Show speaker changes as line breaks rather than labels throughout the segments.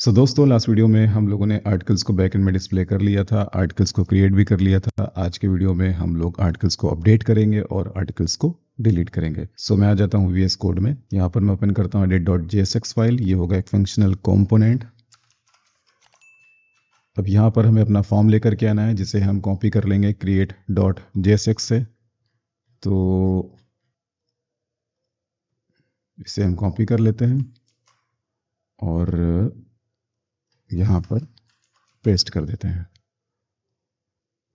दोस्तों last video में हम लोगों ने आर्टिकल्स को बैकएंड में डिस्प्ले कर लिया था, आर्टिकल्स को क्रिएट भी कर लिया था। आज के वीडियो में हम लोग आर्टिकल्स को अपडेट करेंगे और आर्टिकल्स को डिलीट करेंगे। मैं आ जाता हूँ VS कोड में। यहाँ पर मैं ओपन करता हूँ edit.jsx फाइल। ये होगा एक फंक्शनल कंपोनेंट। अब यहाँ पर हमें अपना फॉर्म लेकर के आना है, जिसे हम कॉपी कर लेंगे create.jsx से। तो इसे हम कॉपी कर लेते हैं और यहाँ पर पेस्ट कर देते हैं।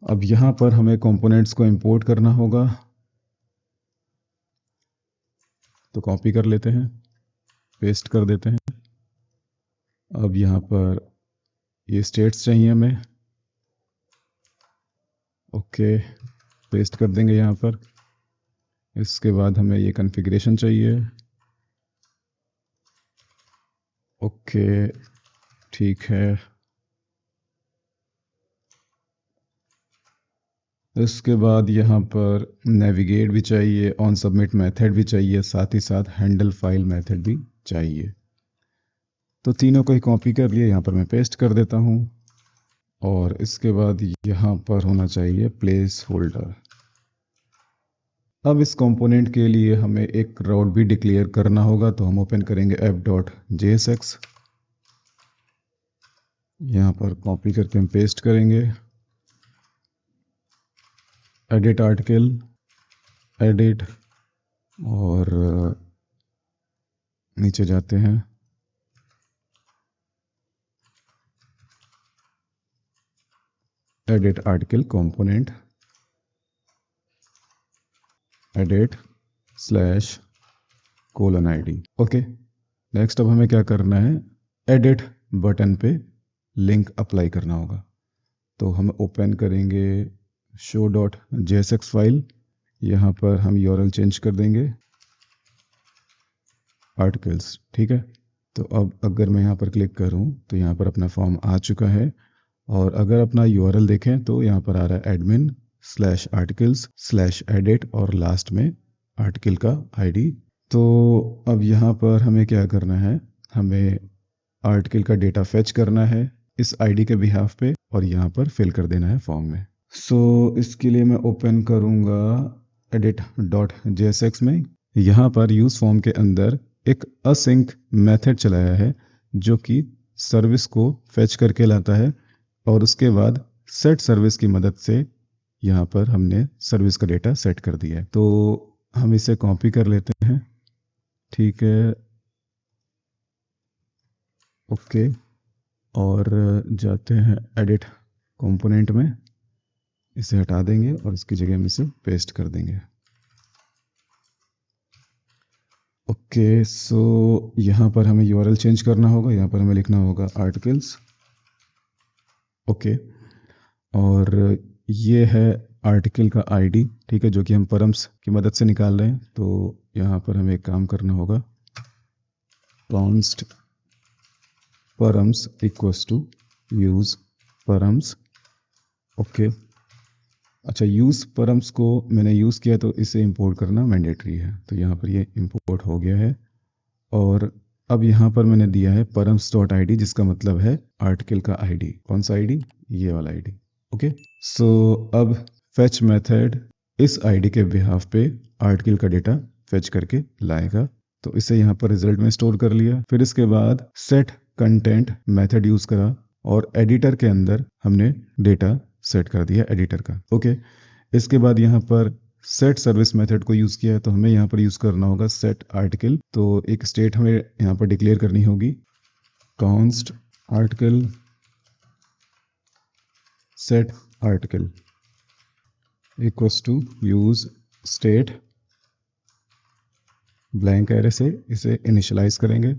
अब यहाँ पर हमें कंपोनेंट्स को इंपोर्ट करना होगा, तो कॉपी कर लेते हैं, पेस्ट कर देते हैं। अब यहाँ पर ये स्टेट्स चाहिए हमें, ओके, पेस्ट कर देंगे यहाँ पर। इसके बाद हमें ये कॉन्फ़िगरेशन चाहिए, ओके, ठीक है। इसके बाद यहाँ पर नेविगेट भी चाहिए, ऑन सबमिट मेथड भी चाहिए, साथ ही साथ हैंडल फाइल मेथड भी चाहिए। तो तीनों को ही कॉपी कर लिए, यहाँ पर मैं पेस्ट कर देता हूँ। और इसके बाद यहाँ पर होना चाहिए प्लेस होल्डर। अब इस कंपोनेंट के लिए हमें एक राउट भी डिक्लेयर करना होगा, तो हम ओपन करेंगे app.jsx। यहाँ पर कॉपी करके हम पेस्ट करेंगे, एडिट आर्टिकल, एडिट, और नीचे जाते हैं, edit article component, edit /:id। Okay, next अब हमें क्या करना है, एडिट बटन पे लिंक अप्लाई करना होगा। तो हम ओपन करेंगे show.jsx फाइल। यहाँ पर हम URL चेंज कर देंगे आर्टिकल्स, ठीक है। तो अब अगर मैं यहाँ पर क्लिक करूँ तो यहाँ पर अपना फॉर्म आ चुका है। और अगर अपना URL देखें तो यहाँ पर आ रहा है admin/articles/edit और लास्ट में आर्टिकल का ID। तो अब यहाँ पर हमें क्या करना है, हमें आर्टिकल का डेटा फेच करना है इस ID के बिहाफ पे और यहाँ पर फिल कर देना है फॉर्म में। इसके लिए मैं ओपन करूँगा edit.jsx में। यहाँ पर यूज़ फॉर्म के अंदर एक असिंक मेथड चलाया है, जो कि सर्विस को फेच करके लाता है और उसके बाद सेट सर्विस की मदद से यहाँ पर हमने सर्विस का डेटा सेट कर दिया है। तो हम इसे कॉपी कर लेते हैं, ठीक है, ओके, और जाते हैं एडिट कंपोनेंट में, इसे हटा देंगे और इसकी जगह हम इसे पेस्ट कर देंगे। ओके, यहाँ पर हमें URL चेंज करना होगा, यहाँ पर हमें लिखना होगा आर्टिकल्स, ओके, और ये है आर्टिकल का ID, ठीक है, जो कि हम परम्स की मदद से निकाल रहे हैं। तो यहाँ पर हमें एक काम करना होगा, const params equals to use params, okay. अच्छा, यूज़ परम्स को मैंने यूज़ किया तो इसे इंपोर्ट करना मैंडेटरी है, तो यहाँ पर ये इंपोर्ट हो गया है। और अब यहाँ पर मैंने दिया है params.id, जिसका मतलब है आर्टिकल का ID। कौन सा ID? ये वाला ID, ओके। अब फेच मेथड इस ID के बिहाफ पे आर्टिकल का डेटा फेच करके लाएगा। तो इसे यहाँ पर रिजल्ट में स्टोर कर लिया। फिर इसके बाद सेट कंटेंट मेथड यूज़ करा और एडिटर के अंदर हमने डेटा सेट कर दिया एडिटर का, ओके। इसके बाद यहाँ पर सेट सर्विस मेथड को यूज़ किया है, तो हमें यहाँ पर यूज़ करना होगा सेट आर्टिकल। तो एक स्टेट हमें यहाँ पर डिक्लेयर करनी होगी, const article set article equals to use state blank array से इसे इनिशियलाइज करेंगे।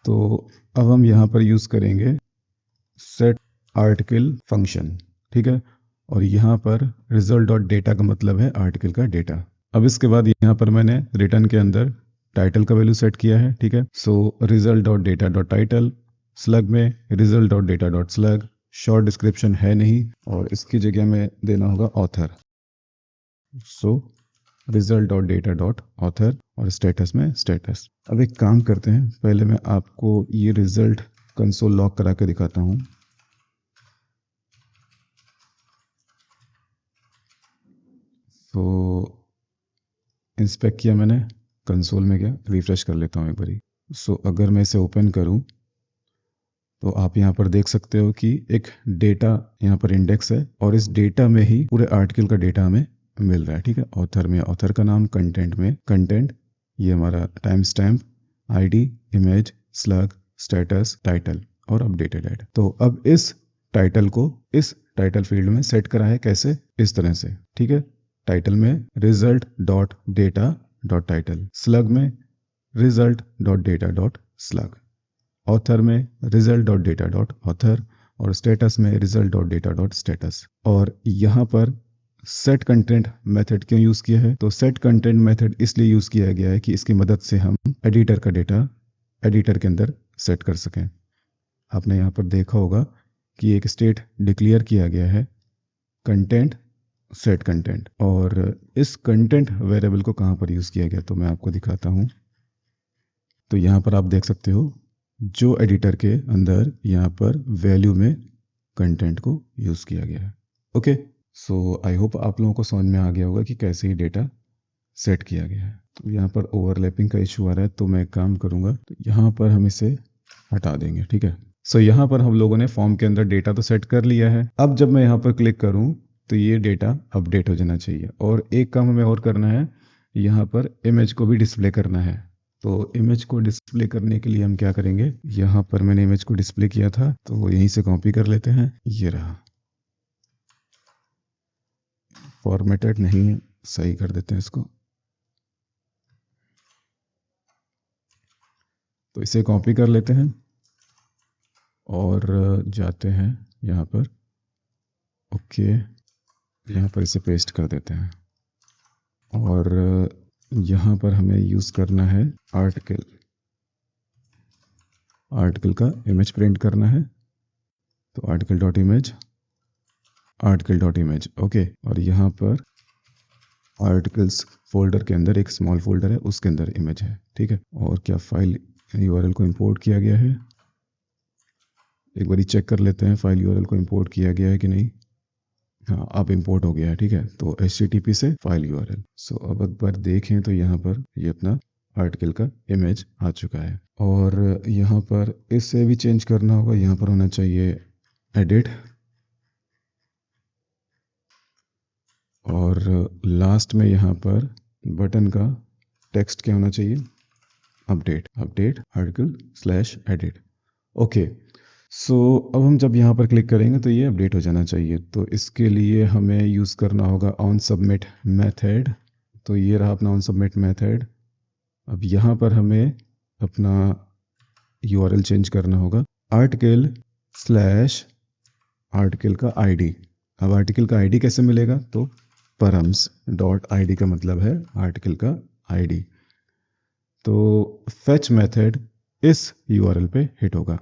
तो अब हम यहाँ पर यूज़ करेंगे सेट आर्टिकल फंक्शन, ठीक है, और यहाँ पर result.data का मतलब है आर्टिकल का डेटा। अब इसके बाद यहाँ पर मैंने रिटर्न के अंदर टाइटल का वैल्यू सेट किया है, ठीक है। result.data.title, स्लग में result.data.slug, शॉर्ट डिस्क्रिप्शन है नहीं और इसकी जगह में देना होगा ऑथर। result.data.author और स्टेटस में स्टेटस। अब एक काम करते हैं, पहले मैं आपको ये रिजल्ट कंसोल लॉक करा के दिखाता हूँ। तो इंस्पेक्ट किया मैंने, कंसोल में गया, रिफ्रेश कर लेता हूँ एक बारी। सो अगर मैं इसे ओपन करूँ तो आप यहाँ पर देख सकते हो कि एक डेटा यहाँ पर इंडेक्स है और इस डेटा में ही पूरे आर्टिकल का डेटा हमें मिल रहा है। ठीक है, ऑथर में ऑथर का नाम, कंटेंट में कंटेंट, ये हमारा time stamp, ID, image, slug, status, title और अपडेटेड एड। तो अब इस टाइटल को इस टाइटल फील्ड में सेट करा है कैसे, इस तरह से। ठीक है, टाइटल में result dot data dot title, slug में result dot data dot slug, author में result dot data dot author और स्टेटस में result dot data dot status. और यहाँ पर सेट कंटेंट मेथड क्यों यूज़ किया है, तो सेट कंटेंट मेथड इसलिए यूज़ किया गया है कि इसकी मदद से हम एडिटर का डेटा एडिटर के अंदर सेट कर सकें। आपने यहाँ पर देखा होगा कि एक स्टेट डिक्लेयर किया गया है, कंटेंट सेट कंटेंट, और इस कंटेंट वेरिएबल को कहाँ पर यूज़ किया गया तो मैं आपको दिखाता हूँ। तो यहाँ पर आप देख सकते हो जो एडिटर के अंदर यहाँ पर वैल्यू में कंटेंट को यूज़ किया गया है। ओके, सो आई होप आप लोगों को समझ में आ गया होगा कि कैसे ही डेटा सेट किया गया है। तो यहाँ पर ओवरलैपिंग का इशू आ रहा है, तो मैं काम करूँगा, तो यहाँ पर हम इसे हटा देंगे। ठीक है, सो यहाँ पर हम लोगों ने फॉर्म के अंदर डेटा तो सेट कर लिया है। अब जब मैं यहाँ पर क्लिक करूँ तो ये डेटा अपडेट हो जाना चाहिए, और एक काम हमें और करना है, यहाँ पर इमेज को भी डिस्प्ले करना है। तो इमेज को डिस्प्ले करने के लिए हम क्या करेंगे, यहाँ पर मैंने इमेज को डिस्प्ले किया था तो यहीं से कॉपी कर लेते हैं, ये रहा। फॉर्मेटेड नहीं है, सही कर देते हैं इसको। तो इसे कॉपी कर लेते हैं और जाते हैं यहाँ पर, ओके, यहाँ पर इसे पेस्ट कर देते हैं और यहाँ पर हमें यूज़ करना है आर्टिकल, आर्टिकल का इमेज प्रिंट करना है। तो article dot image, article dot image, okay. और यहाँ पर आर्टिकल्स फोल्डर के अंदर एक स्मॉल फोल्डर है, उसके अंदर इमेज है। ठीक है, और क्या फाइल यूआरएल को इंपोर्ट किया गया है, एक बारी चेक कर लेते हैं फाइल यूआरएल को इंपोर्ट किया गया है कि नहीं। हाँ, अब इंपोर्ट हो गया है। ठीक है, तो HTTP से फाइल यूआरएल। सो अब एक बार देखें तो यहाँ पर ये अपना आर्टिकल का इमेज आ चुका है। और यहाँ पर इसे भी चेंज करना होगा, यहाँ पर होना चाहिए एडिट, और लास्ट में यहाँ पर बटन का टेक्स्ट क्या होना चाहिए, update, update article slash edit. Okay, so अब हम जब यहाँ पर क्लिक करेंगे तो ये अपडेट हो जाना चाहिए। तो इसके लिए हमें यूज़ करना होगा ऑन सबमिट मेथड। तो ये रहा अपना ऑन सबमिट मेथड। अब यहाँ पर हमें अपना यूआरएल चेंज करना होगा, आर्टिकल स्लैश आर्टिकल का आईडी। अब आर्टिकल का आईडी कैसे मिलेगा, तो परम्स डॉट आईडी का मतलब है आर्टिकल का आईडी। तो फेच मेथड इस यूआरएल पे हिट होगा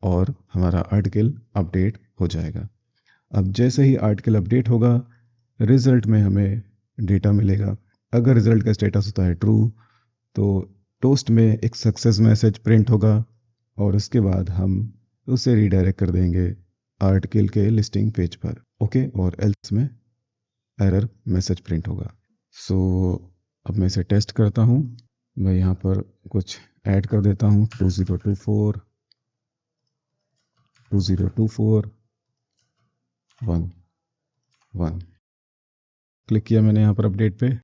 और हमारा आर्टिकल अपडेट हो जाएगा। अब जैसे ही आर्टिकल अपडेट होगा, रिजल्ट में हमें डेटा मिलेगा। अगर रिजल्ट का स्टेटस होता है ट्रू, तो टोस्ट में एक सक्सेस मैसेज प्रिंट होगा और उसके बाद हम उसे रीडायरेक्ट कर देंगे आर्टिकल के लिस्टिंग पेज पर। ओके, और एल्स में एरर मैसेज प्रिंट होगा। सो अब मैं इसे टेस्ट करता हूँ। मैं यहाँ पर कुछ ऐड कर देता हूँ, 2024 1 1। क्लिक किया मैंने यहाँ पर अपडेट पे।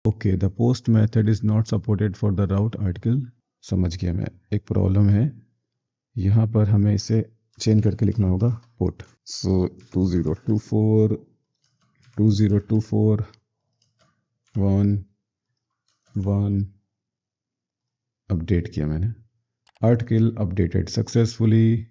Okay, the post method is not supported for the route article. समझ गया मैं, एक प्रॉब्लम है, यहाँ पर हमें इसे चेंज करके लिखना होगा पुट। सो 2024 1 1 अपडेट किया मैंने, आर्टिकल अपडेटेड सक्सेसफुली।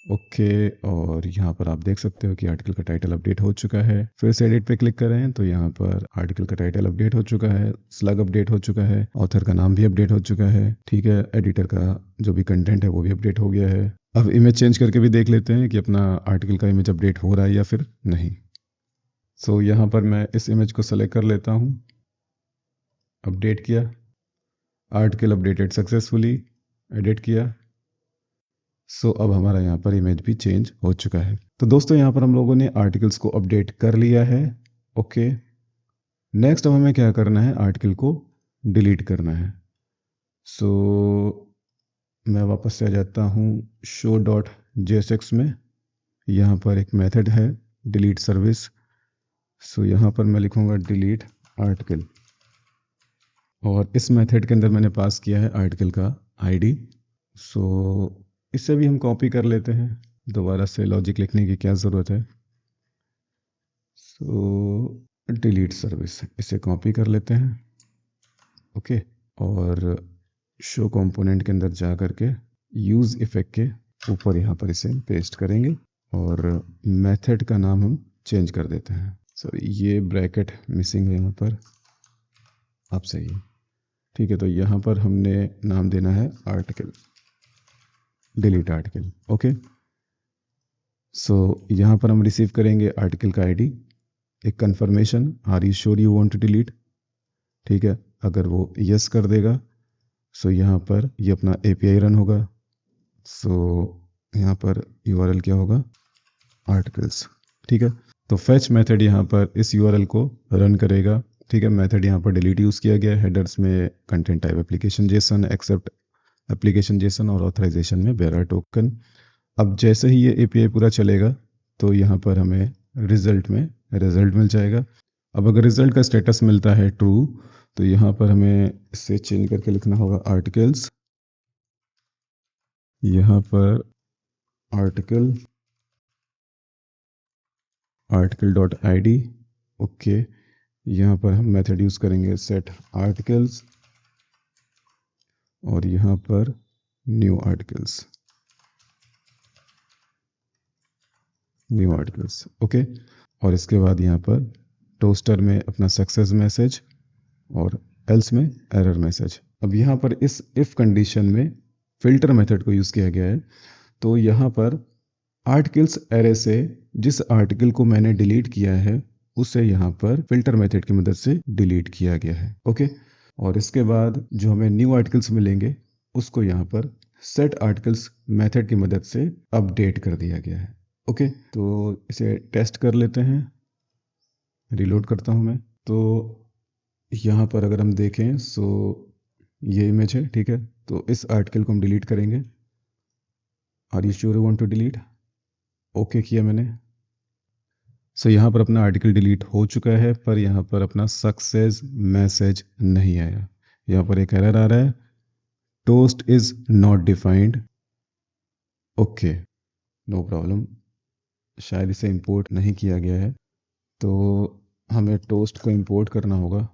ओके, और यहाँ पर आप देख सकते हो कि आर्टिकल का टाइटल अपडेट हो चुका है। फिर से एडिट पे क्लिक करें तो यहाँ पर आर्टिकल का टाइटल अपडेट हो चुका है, स्लग अपडेट हो चुका है, ऑथर का नाम भी अपडेट हो चुका है। ठीक है, एडिटर का जो भी कंटेंट है वो भी अपडेट हो गया है। अब इमेज चेंज करके भी देख लेते हैं कि अपना आर्टिकल का इमेज अपडेट हो रहा है या फिर नहीं। सो यहाँ पर मैं इस इमेज को सेलेक्ट कर लेता हूँ, अपडेट किया, आर्टिकल अपडेटेड सक्सेसफुली, एडिट किया, सो अब हमारा यहाँ पर इमेज भी चेंज हो चुका है। तो दोस्तों यहाँ पर हम लोगों ने आर्टिकल्स को अपडेट कर लिया है। ओके, नेक्स्ट अब हमें क्या करना है, आर्टिकल को डिलीट करना है। सो मैं वापस से आ जाता हूँ show.jsx में। यहाँ पर एक मेथड है डिलीट सर्विस। सो यहाँ पर मैं लिखूँगा डिलीट आर्टिकल, और इस मेथड के अंदर मैंने पास किया है आर्टिकल का आईडी। सो इसे भी हम कॉपी कर लेते हैं, दोबारा से लॉजिक लिखने की क्या ज़रूरत है। सो डिलीट सर्विस, इसे कॉपी कर लेते हैं। ओके, और शो कंपोनेंट के अंदर जा करके यूज़ इफेक्ट के ऊपर यहाँ पर इसे पेस्ट करेंगे, और मेथड का नाम हम चेंज कर देते हैं। सो ये ब्रैकेट मिसिंग है यहाँ पर, अब सही है। ठीक है, तो यहाँ पर हमने नाम देना है article, delete article. Okay, so यहाँ पर हम रिसीव करेंगे आर्टिकल का आईडी, एक confirmation, are you sure you want to delete. ठीक है, अगर वो यस कर देगा सो यहाँ पर ये अपना एपीआई रन होगा। सो यहाँ पर यूआरएल क्या होगा, आर्टिकल्स। ठीक है, तो फेच मेथड यहाँ पर इस यूआरएल को रन करेगा। ठीक है, मेथड यहाँ पर डिलीट यूज़ किया गया है। हेडर्स में content type application JSON, accept application JSON, और ऑथराइजेशन में बेरर टोकन। अब जैसे ही ये एपीआई पूरा चलेगा तो यहाँ पर हमें रिजल्ट में रिजल्ट मिल जाएगा। अब अगर रिजल्ट का स्टेटस मिलता है ट्रू, तो यहाँ पर हमें इसे चेंज करके लिखना होगा आर्टिकल्स, यहाँ पर आर्टिकल डॉट ID। ओके, यहाँ पर हम मेथड यूज़ करेंगे सेट आर्टिकल्स, और यहाँ पर न्यू आर्टिकल्स। ओके, और इसके बाद यहाँ पर टोस्टर में अपना सक्सेस मैसेज, और एल्स में एरर मैसेज। अब यहाँ पर इस इफ कंडीशन में फिल्टर मेथड को यूज़ किया गया है। तो यहाँ पर आर्टिकल्स एरे से जिस आर्टिकल को मैंने डिलीट किया है उसे यहाँ पर फिल्टर मेथड की मदद से डिलीट किया गया है। ओके, और इसके बाद जो हमें न्यू आर्टिकल्स मिलेंगे उसको यहाँ पर सेट आर्टिकल्स मेथड की मदद से अपडेट कर दिया गया है। ओके, तो इसे टेस्ट कर लेते हैं, रिलोड करता हूँ मैं। तो यहाँ पर अगर हम देखें सो ये इमेज है। ठीक है, तो इस आर्टिकल को हम डिलीट करेंगे। Are you sure you want to delete, okay किया मैंने। सो यहाँ पर अपना आर्टिकल डिलीट हो चुका है, पर यहाँ पर अपना सक्सेस मैसेज नहीं आया। यहाँ पर एक एरर आ रहा है, toast is not defined. Okay, no problem, शायद इसे इंपोर्ट नहीं किया गया है, तो हमें टोस्ट को इंपोर्ट करना होगा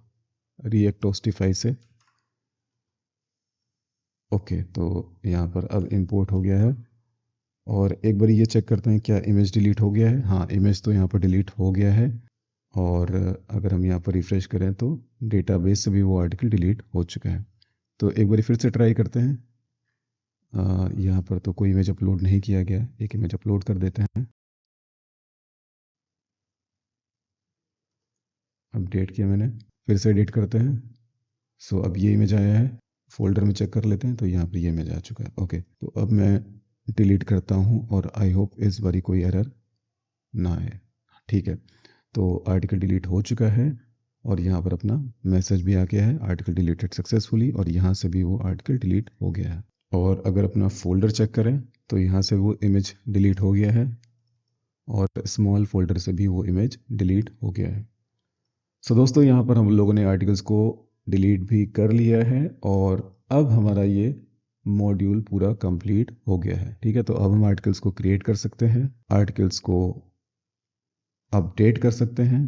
रिएक्ट टोस्टिफाई से। ओके, तो यहाँ पर अब इंपोर्ट हो गया है, और एक बार ये चेक करते हैं क्या इमेज डिलीट हो गया है। हाँ, इमेज तो यहाँ पर डिलीट हो गया है, और अगर हम यहाँ पर रिफ़्रेश करें तो डेटाबेस से भी वो आर्टिकल डिलीट हो चुका है। तो एक बार फिर से ट्राई करते हैं। यहाँ पर तो कोई इमेज अपलोड नहीं किया गया, एक इमेज अपलोड कर देते हैं। अपडेट किया मैंने, फिर से एडिट करते हैं। सो अब ये इमेज आया है, फोल्डर में चेक कर लेते हैं, तो यहाँ पर ये इमेज आ चुका है। ओके, तो अब मैं डिलीट करता हूँ, और आई होप इस बारी कोई एरर ना आए। ठीक है, तो आर्टिकल डिलीट हो चुका है, और यहाँ पर अपना मैसेज भी आ गया है, आर्टिकल डिलीटेड सक्सेसफुली, और यहाँ से भी वो आर्टिकल डिलीट हो गया है। और अगर अपना फोल्डर चेक करें तो यहाँ से वो इमेज डिलीट हो गया है, और स्मॉल फोल्डर से भी वो इमेज डिलीट हो गया है। सो दोस्तों, यहाँ पर हम लोगों ने आर्टिकल्स को डिलीट भी कर लिया है, और अब हमारा ये मॉड्यूल पूरा कंप्लीट हो गया है। ठीक है, तो अब हम आर्टिकल्स को क्रिएट कर सकते हैं, आर्टिकल्स को अपडेट कर सकते हैं,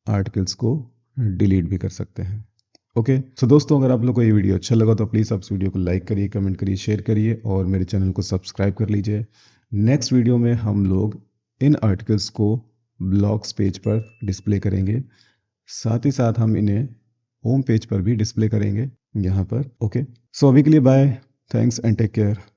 आर्टिकल्स को डिलीट भी कर सकते हैं। ओके, सो दोस्तों, अगर आप लोग को ये वीडियो अच्छा लगा तो प्लीज़ आप इस वीडियो को लाइक करिए, कमेंट करिए, शेयर करिए, और मेरे चैनल को सब्सक्राइब कर लीजिए। नेक्स्ट वीडियो में हम लोग इन आर्टिकल्स को ब्लॉग्स पेज पर डिस्प्ले करेंगे, साथ ही साथ हम इन्हें होम पेज पर भी डिस्प्ले करेंगे यहाँ पर। ओके, सो अभी के लिए bye, thanks and take care.